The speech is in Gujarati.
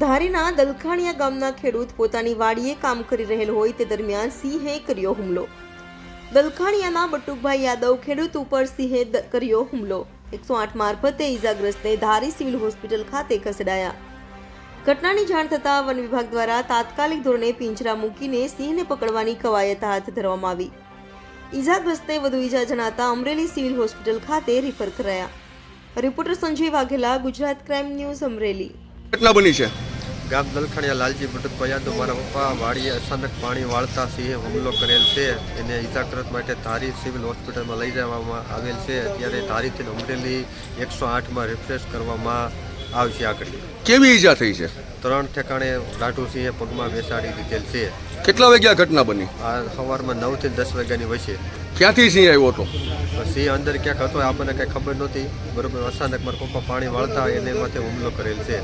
ધારીના દલખાણીયા ગામના ખેડૂત પોતાની વાડીએ કામ કરી રહેલ હોય તે દરમિયાન સિંહે કર્યો હુમલો। દલખાણીયાના બટુકભાઈ યાદવ ખેડૂત ઉપર સિંહે કર્યો હુમલો। 108 મારફતે ઈજાગ્રસ્તને ધારી સિવિલ હોસ્પિટલ ખાતે ખસેડાયા। ઘટનાની જાણ થતાં વન વિભાગ દ્વારા તાત્કાલિક ધોરણે પિંજરા મૂકીને સિંહને પકડવાની કવાયત હાથ ધરવામાં આવી। ઈજાગ્રસ્તને વધુ ઈજા જણાતા અમરેલી સિવિલ હોસ્પિટલ ખાતે રિફર કરાયા। Reporter Sanjay Vaghela, Gujarat crime news, Amreli. ઘટના બની છે ગામ દલખાણીયા લાલજી બટુકભાઈ યાદવ મારા પપ્પા વાડીએ અચાનક પાણી વાળતા સિંહે હુમલો કરેલ છે। એને ઈજાગ્રસ્ત માટે ધારી સિવિલ હોસ્પિટલમાં લઈ જવામાં આવેલ છે। અત્યારે ધારીથી અમરેલી 108માં રિફ્રેશ કરવામાં આવશે। આગળ કેવી ઈજા થઈ છે? 3 ઠેકાણે લાઠુ સિંહે પગમાં બેસાડી દીધેલ છે। કેટલા વાગ્યા ઘટના બની? આ સવારમાં 9 થી 10 વાગ્યાની વચ્ચે। ક્યાંથી સિંહ આવ્યો હતો? સિંહ અંદર ક્યાંક હતો, આપણને કંઈ ખબર નહોતી। બરોબર, અચાનક મારા પપ્પા પાણી વાળતા એને માથે હુમલો કરેલ છે।